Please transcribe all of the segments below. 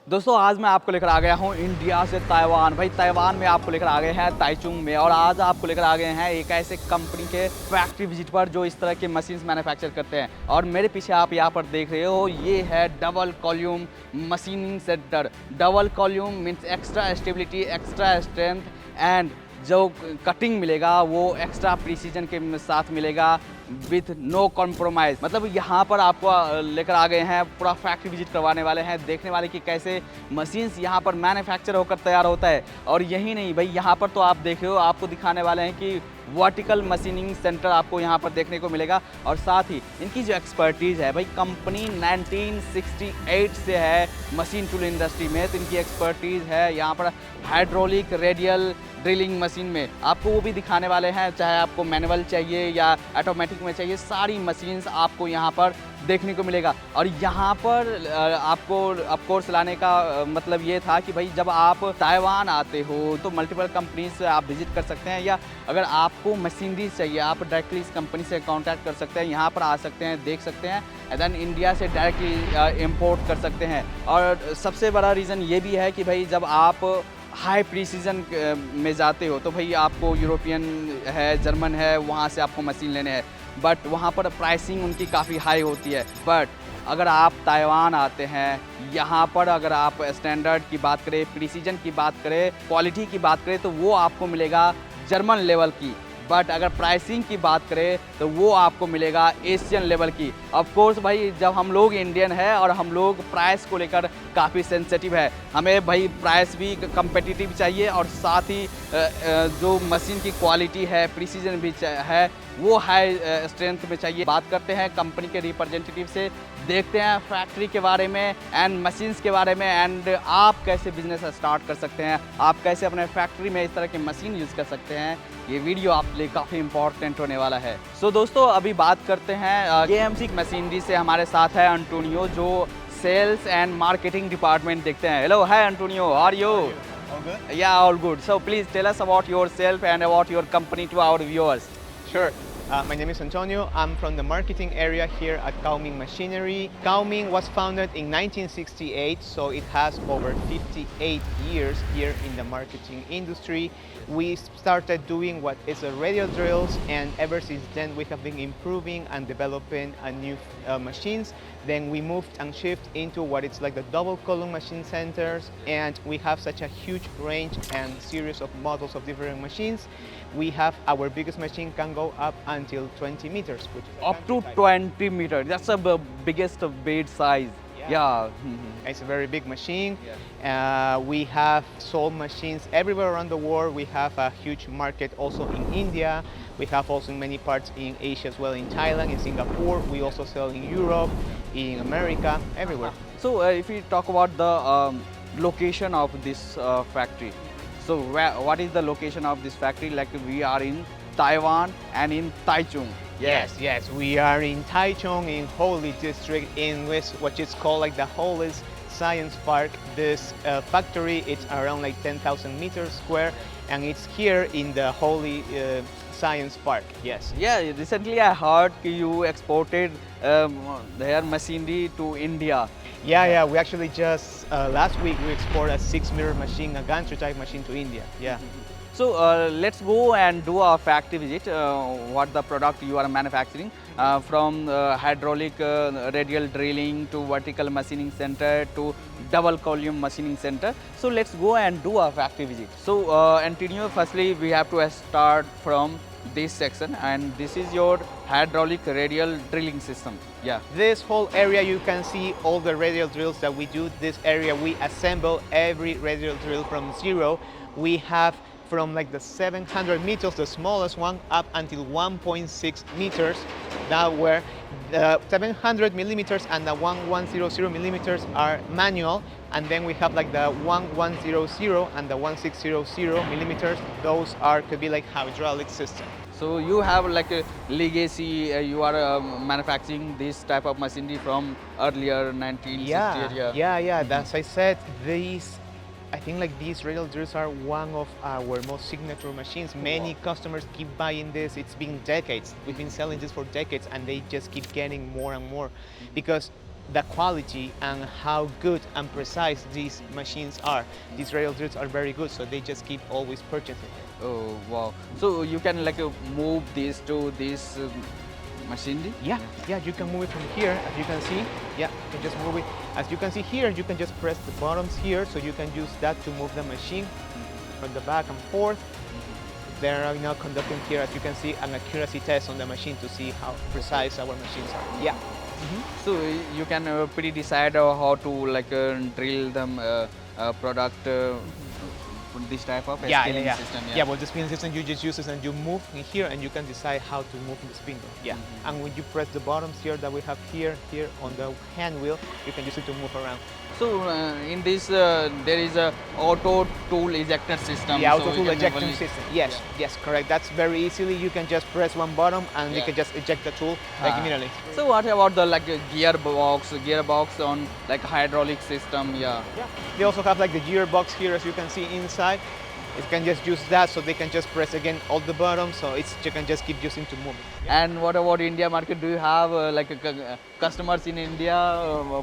दोस्तों आज मैं आपको लेकर आ गया हूँ इंडिया से ताइवान। भाई ताइवान में आपको लेकर आ गए हैं ताइचुंग में, और आज आपको लेकर आ गए हैं एक ऐसे कंपनी के फैक्ट्री विजिट पर जो इस तरह के मशीन्स मैन्युफैक्चर करते हैं। और मेरे पीछे आप यहाँ पर देख रहे हो, ये है double column machining centre. Double column means extra stability, extra strength, and जो कटिंग मिलेगा वो एक्स्ट्रा प्रिसीजन के साथ मिलेगा विथ नो कॉम्प्रोमाइज़। मतलब यहाँ पर आपको लेकर आ गए हैं, पूरा फैक्ट्री विजिट करवाने वाले हैं, देखने वाले कि कैसे मशीन्स यहाँ पर मैन्युफैक्चर होकर तैयार होता है। और यही नहीं भाई, यहाँ पर तो आप देख रहे हो, आपको दिखाने वाले हैं कि वर्टिकल मशीनिंग सेंटर आपको यहाँ पर देखने को मिलेगा। और साथ ही इनकी जो एक्सपर्टीज़ है भाई, कंपनी 1968 से है मशीन टूल इंडस्ट्री में, तो इनकी एक्सपर्टीज़ है यहाँ पर हाइड्रोलिक रेडियल ड्रिलिंग मशीन में। आपको वो भी दिखाने वाले हैं, चाहे आपको मैनुअल चाहिए या ऑटोमेटिक में चाहिए, सारी मशीन्स आपको यहाँ पर देखने को मिलेगा। और यहाँ पर आपको ऑफकोर्स लाने का मतलब ये था कि भाई जब आप ताइवान आते हो तो मल्टीपल कंपनीज से आप विजिट कर सकते हैं, या अगर आपको मशीनरी चाहिए आप डायरेक्टली इस कंपनी से कांटेक्ट कर सकते हैं, यहाँ पर आ सकते हैं, देख सकते हैं, एंड देन इंडिया से डायरेक्टली इंपोर्ट कर सकते हैं। और सबसे बड़ा रीज़न ये भी है कि भाई जब आप हाई प्रिसीजन में जाते हो तो भाई आपको यूरोपियन है, जर्मन है, वहाँ से आपको मशीन लेने हैं, बट वहाँ पर प्राइसिंग उनकी काफ़ी हाई होती है। बट अगर आप ताइवान आते हैं, यहाँ पर अगर आप स्टैंडर्ड की बात करें, प्रिसीजन की बात करें, क्वालिटी की बात करें, तो वो आपको मिलेगा जर्मन लेवल की। बट अगर प्राइसिंग की बात करें तो वो आपको मिलेगा एशियन लेवल की। ऑफ कोर्स भाई जब हम लोग इंडियन है और हम लोग प्राइस को लेकर काफ़ी सेंसिटिव है, हमें भाई प्राइस भी कम्पिटिटिव चाहिए, और साथ ही जो मशीन की क्वालिटी है, प्रिसीजन भी है, वो हाई स्ट्रेंथ में चाहिए। बात करते हैं कंपनी के रिप्रेजेंटेटिव से, देखते हैं फैक्ट्री के बारे में एंड मशीन्स के बारे में, एंड आप कैसे बिजनेस स्टार्ट कर सकते हैं, आप कैसे अपने फैक्ट्री में इस तरह के मशीन यूज़ कर सकते हैं। ये वीडियो आपके लिए काफ़ी इंपॉर्टेंट होने वाला है। सो दोस्तों अभी बात करते हैं KMC मशीनरी से। हमारे साथ है एंटोनियो, जो सेल्स एंड मार्केटिंग डिपार्टमेंट देखते हैं। Hello, hi Antonio, how are you? All good? Yeah, all good. So please tell us about yourself and about your company to our viewers. Sure. My name is Antonio. I'm from the marketing area here at KMC Machinery. KMC was founded in 1968, so it has over 58 years here in the marketing industry. We started doing what is a radial drills, and ever since then we have been improving and developing new machines. Then we moved and shifted into what it's like the double column machine centers, and we have such a huge range and series of models of different machines. We have our biggest machine can go up until 20 meters, which is Up to 20 meters. That's the biggest bed size. Yeah. It's a very big machine. We have sold machines everywhere around the world. We have a huge market also in India. We have also many parts in Asia as well, in Thailand, in Singapore. We also sell in Europe, in America, everywhere. So if we talk about the location of this factory, so what is the location of this factory? Like we are in Taiwan and in Taichung. Yes. We are in Taichung, in Holy District, in what is called like the Holy Science Park. This factory, it's around like 10,000 meters square, and it's here in the Holy Science Park. Yes. Yeah, recently I heard you exported their machinery to India. Yeah. We actually just last week we exported a 6-meter machine, a gantry type machine to India. Yeah. So let's go and do a factory visit. What the product you are manufacturing, from hydraulic radial drilling to vertical machining center to double column machining center. So let's go and do a factory visit. So Antonio, firstly we have to start from this section, and this is your hydraulic radial drilling system. Yeah. This whole area you can see all the radial drills that we do. This area we assemble every radial drill from zero. We have from like the 700 meters, the smallest one, up until 1.6 meters. That where the 700 millimeters and the 1100 millimeters are manual, and then we have like the 1100 and the 1600 millimeters. Those could be like hydraulic system. So you have like a legacy. You are manufacturing this type of machinery from earlier 1960s. Yeah. As I said, I think like these radial drills are one of our most signature machines. Many customers keep buying this. It's been decades. We've been selling this for decades, and they just keep getting more and more because the quality and how good and precise these machines are. These radial drills are very good, so they just keep always purchasing it. Oh wow! So you can like move this to this machinery? Yeah, yeah, you can move it from here, as you can see. Yeah, you can just move it. As you can see here, you can just press the buttons here, so you can use that to move the machine from the back and forth. They're now conducting here, as you can see, an accuracy test on the machine to see how precise our machines are. Yeah. So you can pretty decide how to like drill them product this type of scaling system. Yeah, well, the spinning system you just use it and you move in here and you can decide how to move the spindle. Yeah. And when you press the buttons here that we have here on the hand wheel, you can use it to move around. So in this there is a auto tool ejector system. Yeah, so auto tool ejection only- system. Yes, yes, correct. That's very easily. You can just press one button and you can just eject the tool like immediately. So what about the like gearbox on like hydraulic system? Yeah. Yeah. They also have like the gearbox here, as you can see inside. You can just use that, so they can just press again all the buttons, so you can just keep using to move it. And what about India market? Do you have like customers in India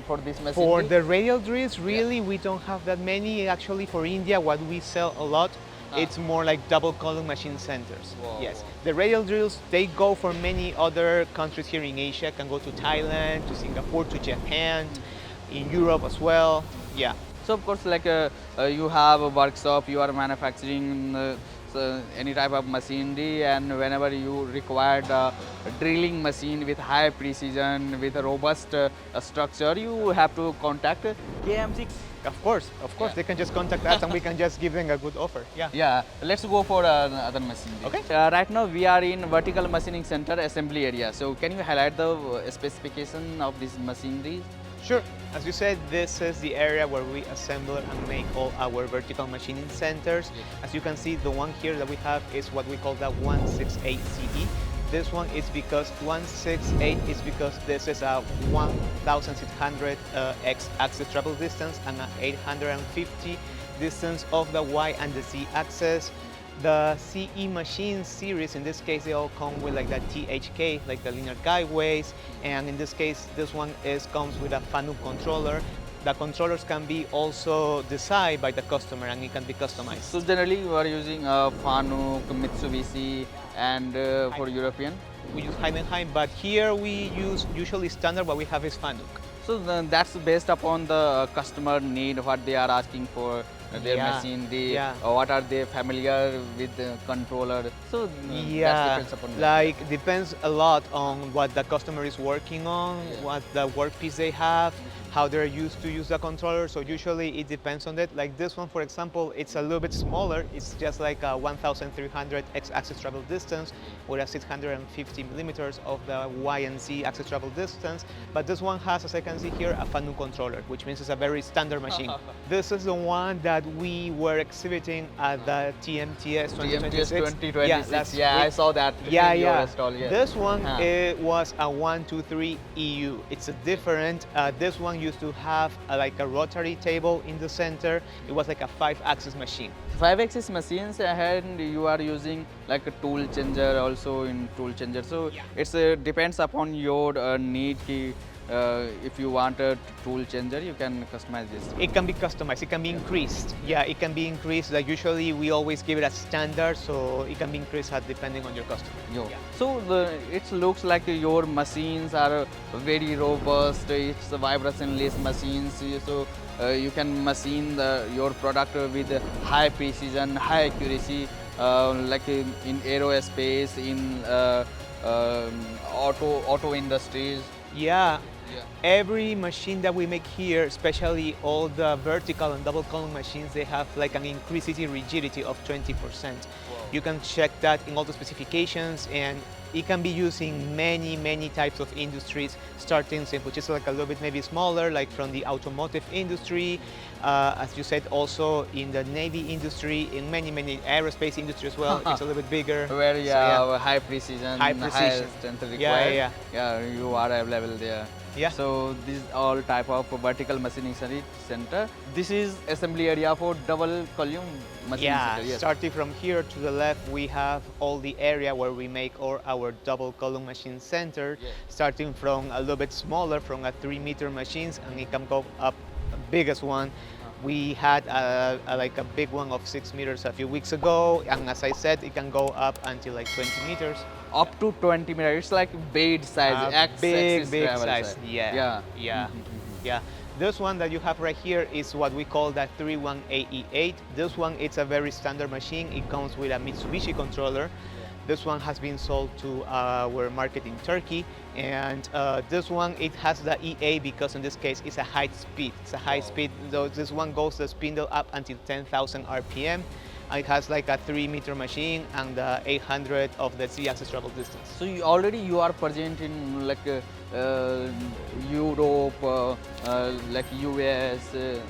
for this machine? For the radial drills, really, we don't have that many. Actually, for India, what we sell a lot, it's more like double column machine centers. Wow. Yes, the radial drills, they go for many other countries here in Asia. Can go to Thailand, to Singapore, to Japan, in Europe as well. Yeah. So of course, like you have a workshop, you are manufacturing any type of machinery, and whenever you require a drilling machine with high precision, with a robust structure, you have to contact KMC. Of course, they can just contact us and we can just give them a good offer. Yeah. Yeah, let's go for another machine. Okay. Right now we are in vertical machining center assembly area. So can you highlight the specification of this machinery? Sure. As you said, this is the area where we assemble and make all our vertical machining centers. As you can see, the one here that we have is what we call the 168 CE. This one is because 168 is because this is a 1,600 x-axis travel distance and an 850 distance of the Y and the Z axis. The CE Machines series, in this case, they all come with like the THK, like the linear guideways, and in this case, this one comes with a FANUC controller. The controllers can be also designed by the customer and it can be customized. So generally you are using FANUC, Mitsubishi, and for European? We use Heidenheim, but here we use usually standard. What we have is FANUC. So that's based upon the customer need, what they are asking for their machine, what are they familiar with the controller. So that depends upon like depends a lot on what the customer is working on, what the workpiece they have, how they're used to use the controller. So usually it depends on that. Like this one, for example, it's a little bit smaller. It's just like a 1,300 x-axis travel distance with a 650 millimeters of the Y and Z axis travel distance. But this one has, as I can see here, a FANUC controller, which means it's a very standard machine. This is the one that we were exhibiting at the TMTS 2026. TMTS 2026. Yeah, I saw that. Yeah. Stall, This one it was a 123 EU. It's a different. This one used to have like a rotary table in the center. It was like a 5-axis machine. 5-axis machines, and you are using like a tool changer also in tool changer. So it's depends upon your need. If you want a tool changer, you can customize this. It can be customized. It can be increased. Yeah, it can be increased. Like usually we always give it a standard, so it can be increased depending on your customer. So it looks like your machines are very robust. It's vibration-less machines. So you can machine your product with high precision, high accuracy, like in aerospace, in auto industries. Yeah. Every machine that we make here, especially all the vertical and double column machines, they have like an increased rigidity of 20%. You can check that in all the specifications, and it can be used in many types of industries, starting which is like a little bit maybe smaller, like from the automotive industry, as you said, also in the Navy industry, in many aerospace industry as well. It's a little bit bigger. Where high precision, high strength required. Yeah, you are available there. Yeah. So this is all type of vertical machining center. This is assembly area for double column machining Yeah, center. Yes. starting from here to the left, we have all the area where we make all our double column machine center, Yeah. starting from a little bit smaller, from a 3-meter machines, and it can go up the biggest one. We had like a big one of 6 meters a few weeks ago, and as I said, it can go up until like 20 meters. Up to 20 meters. It's like bed size. Big travel size. Yeah. Yeah. Yeah. This one that you have right here is what we call that 31AE8. This one, it's a very standard machine. It comes with a Mitsubishi controller. This one has been sold to our market in Turkey, and this one, it has the EA because in this case it's a high speed. It's a high speed. So this one goes the spindle up until 10,000 RPM. It has like a 3-meter machine and 800 of the Z-axis travel distance. So you are present in like Europe, like US,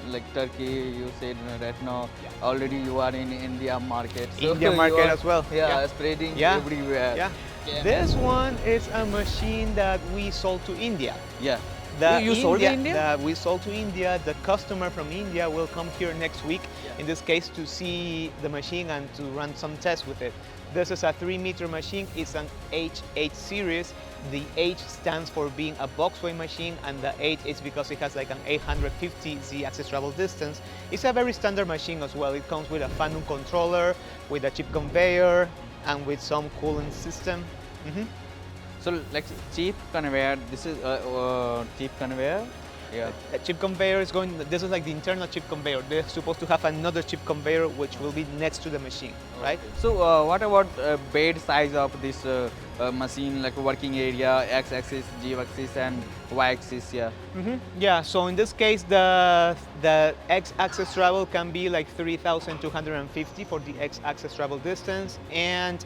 like Turkey. You said right now. Yeah. Already you are in India market. So India you market are, as well. Yeah, spreading Yeah. everywhere. Yeah. Yeah. This one is a machine that we sold to India. Yeah. The You sold to India? That we sold to India. The customer from India will come here next week, in this case, to see the machine and to run some tests with it. This is a 3-meter machine. It's an H8 series. The H stands for being a boxway machine, and the 8 is because it has like an 850 Z-axis travel distance. It's a very standard machine as well. It comes with a Fanuc controller, with a chip conveyor, and with some cooling system. So like chip conveyor. This is chip conveyor. Yeah. A chip conveyor is going, this is like the internal chip conveyor. They're supposed to have another chip conveyor which will be next to the machine, right? So what about bed size of this machine, like working area, x-axis, g-axis and y-axis? Yeah. Yeah, so in this case, the x-axis travel can be like 3,250 for the x-axis travel distance, and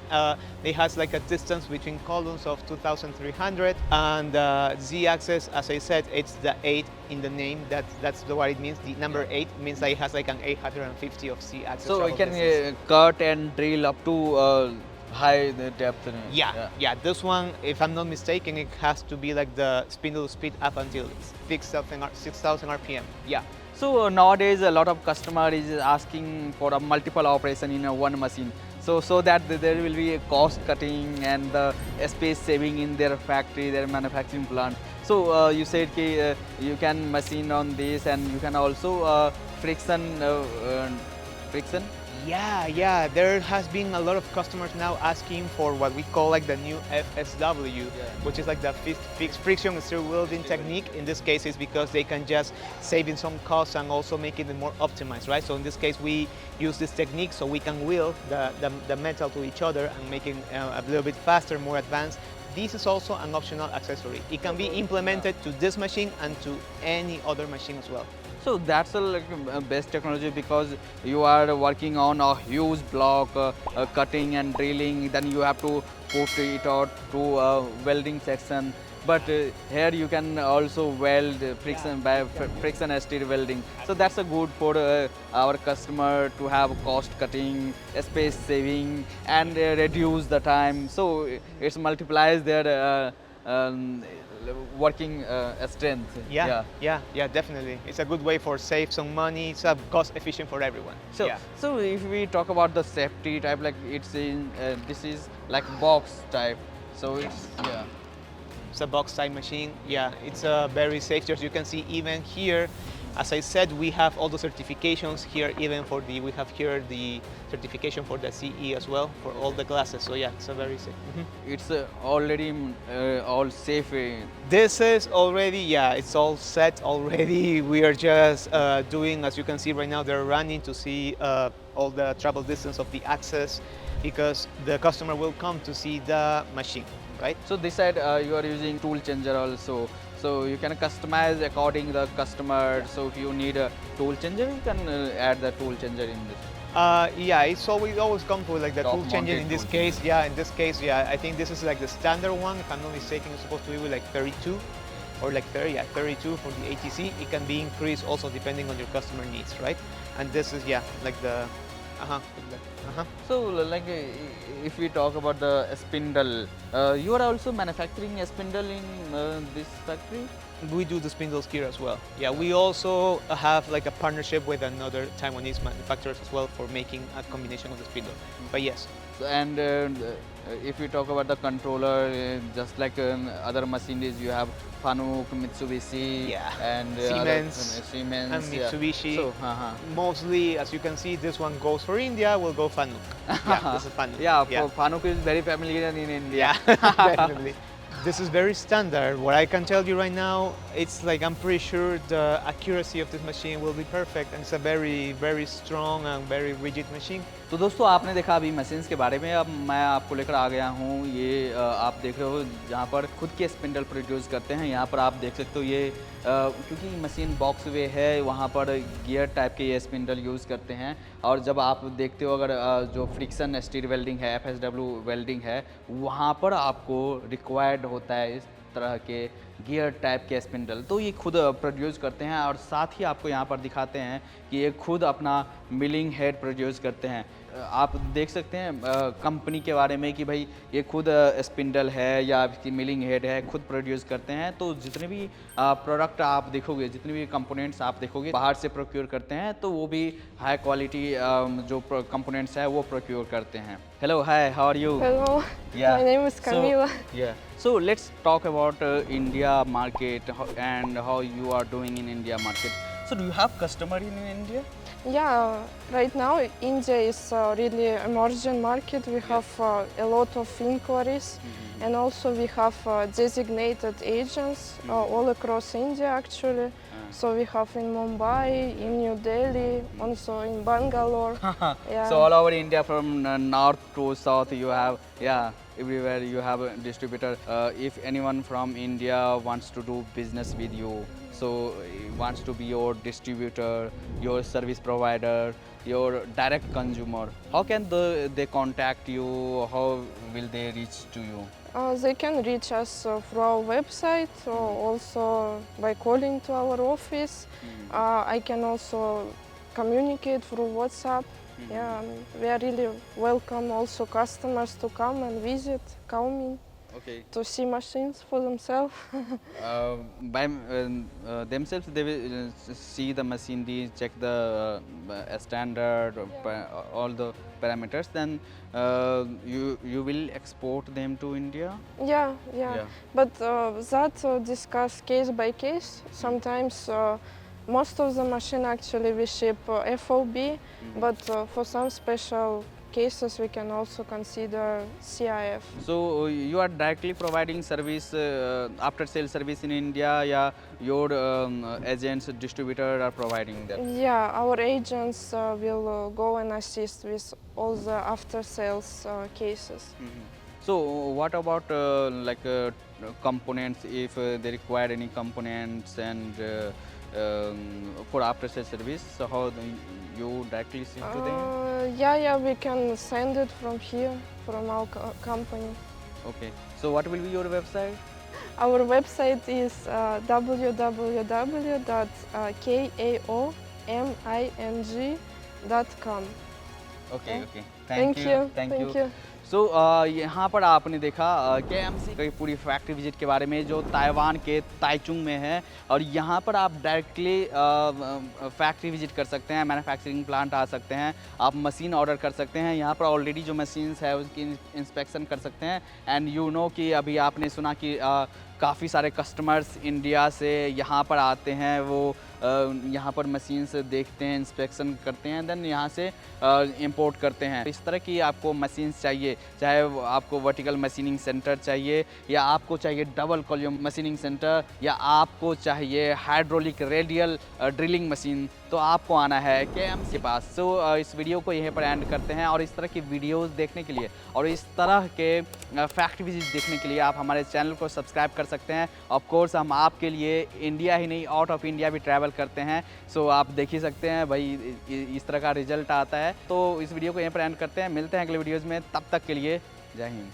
it has like a distance between columns of 2,300, and z-axis, as I said, it's the 8 in the name. That's what it means. The number 8 means that it has like an 850 of z-axis So travel it can distance. cut and drill up to high depth. Yeah, this one, if I'm not mistaken, it has to be like the spindle speed up until 6,000 RPM. Yeah. So nowadays a lot of customer is asking for a multiple operation in a one machine. So that there will be a cost cutting and the space saving in their factory, their manufacturing plant. So you said you can machine on this, and you can also friction. Yeah, there has been a lot of customers now asking for what we call like the new FSW, which is like the fixed friction stir welding technique. In this case, it's because they can just save in some costs and also make it more optimized, right? So in this case, we use this technique so we can weld the metal to each other and make it a little bit faster, more advanced. This is also an optional accessory. It can be implemented to this machine and to any other machine as well. So that's a best technology, because you are working on a huge block, cutting and drilling. Then you have to put it out to a welding section. But here you can also weld friction by friction stir welding. So that's a good for our customer to have cost cutting, space saving, and reduce the time. So it multiplies their working strength. Yeah, definitely. It's a good way for save some money. It's cost efficient for everyone. So if we talk about the safety type, like it's in this is like box type. So it's a box type machine. Yeah, it's very safe. As you can see, even here, as I said, we have all the certifications here. Even for we have here the certification for the CE as well for all the glasses. So yeah, it's a very safe. It's already all safe. This is already, it's all set already. We are just doing, as you can see right now, they're running to see all the travel distance of the axis, because the customer will come to see the machine, right? So this side you are using tool changer also. So you can customize according the customer. So if you need a tool changer, you can add the tool changer in this. We always come to like the Top tool changer in mounted this tool case. Yeah, in this case, I think this is like the standard one. If I'm not mistaken, it's supposed to be with like 32 or like 32 for the ATC. It can be increased also depending on your customer needs, right? And this is like the So like if we talk about the spindle, you are also manufacturing a spindle in this factory? We do the spindles here as well. Yeah, we also have like a partnership with another Taiwanese manufacturers as well for making a combination of the spindle. But yes. And if we talk about the controller, just like other machineries, you have Fanuc, Mitsubishi, Yeah. and Siemens Siemens and Mitsubishi. So, Mostly, as you can see, this one goes for India, will go Fanuc. Yeah, this is Fanuc. yeah, Fanuc is very familiar in India. Yeah, definitely. This is very standard. What I can tell you right now, it's like I'm pretty sure the accuracy of this machine will be perfect, and it's a very, very strong and very rigid machine. तो दोस्तों आपने देखा अभी machines के बारे में, अब मैं आपको लेकर आ गया हूँ ये आप देख रहे हो जहाँ पर खुद के स्पिंडल प्रोड्यूस करते हैं। यहाँ पर आप देख सकते हो ये क्योंकि मशीन बॉक्स वे है, वहाँ पर गियर टाइप के ये स्पिंडल यूज़ करते हैं। और जब आप देखते हो अगर जो फ्रिक्शन स्टील वेल्डिंग है, FSW वेल्डिंग है, वहाँ पर आपको रिक्वायर्ड होता है इस तरह के गियर टाइप के स्पिंडल, तो ये खुद प्रोड्यूस करते हैं। और साथ ही आपको यहाँ पर दिखाते हैं कि ये खुद अपना मिलिंग हेड प्रोड्यूस करते हैं। आप देख सकते हैं कंपनी के बारे में कि भाई ये खुद स्पिंडल है या इसकी मिलिंग हेड है, खुद प्रोड्यूस करते हैं। तो जितने भी प्रोडक्ट आप देखोगे, जितने भी कंपोनेंट्स आप देखोगे बाहर से प्रोक्योर करते हैं, तो वो भी हाई क्वालिटी जो कंपोनेंट्स है वो प्रोक्योर करते हैं। Hello, hi, how are you? Hello, my name is Camila. So let's talk about India market and how you are doing in India market. So do you have customer in India? Yeah, right now India is really emerging market. We have a lot of inquiries, and also we have designated agents all across India actually. So we have in Mumbai, in New Delhi, also in Bangalore. Yeah. So all over India from north to south you have, everywhere you have a distributor. If anyone from India wants to do business with you, so wants to be your distributor, your service provider, your direct consumer, how can they contact you? How will they reach to you? They can reach us through our website or also by calling to our office. I can also communicate through WhatsApp. Yeah, we are really welcome also customers to come and visit Kaoming. Okay. To see machines for themselves. By themselves they will see the machinery, check the standard, all the parameters, then you will export them to India? Yeah. But that discuss case by case. Sometimes most of the machine actually we ship FOB, but for some special cases we can also consider CIF. So you are directly providing service, after sale service in India, yeah, your agents, distributor are providing that? Yeah, our agents will go and assist with all the after sales cases. So what about components, if they require any components and for after sale service, so how you directly ship to them? Yeah, we can send it from here, from our company. Okay, so what will be your website? Our website is www.kaoming.com. Okay. Thank you. सो यहाँ पर आपने देखा KMC की पूरी factory visit के बारे में जो ताइवान के ताइचुंग में है, और यहाँ पर आप डायरेक्टली फैक्ट्री विजिट कर सकते हैं, मैन्युफैक्चरिंग प्लांट आ सकते हैं, आप मशीन ऑर्डर कर सकते हैं, यहाँ पर ऑलरेडी जो मशीन्स है उसकी इंस्पेक्शन कर सकते हैं। एंड यू नो कि अभी आपने सुना कि काफ़ी सारे कस्टमर्स इंडिया से यहाँ पर आते हैं, वो यहाँ पर मशीन्स देखते हैं, इंस्पेक्शन करते हैं, देन यहाँ से इंपोर्ट करते हैं। इस तरह की आपको मशीन्स चाहिए, चाहे आपको वर्टिकल मशीनिंग सेंटर चाहिए, या आपको चाहिए डबल कॉलम मशीनिंग सेंटर, या आपको चाहिए हाइड्रोलिक रेडियल ड्रिलिंग मशीन, तो आपको आना है KMC के पास। सो इस वीडियो को यहीं पर एंड करते हैं, और इस तरह की वीडियोस देखने के लिए और इस तरह के फैक्ट्री विजिट देखने के लिए आप हमारे चैनल को सब्सक्राइब कर सकते हैं। ऑफ कोर्स हम आपके लिए इंडिया ही नहीं, आउट ऑफ इंडिया भी ट्रैवल करते हैं, सो आप देख ही सकते हैं भाई इस तरह का रिजल्ट आता है। तो इस वीडियो को यहीं पर एंड करते हैं, मिलते हैं अगले वीडियोज़ में, तब तक के लिए जय हिंद।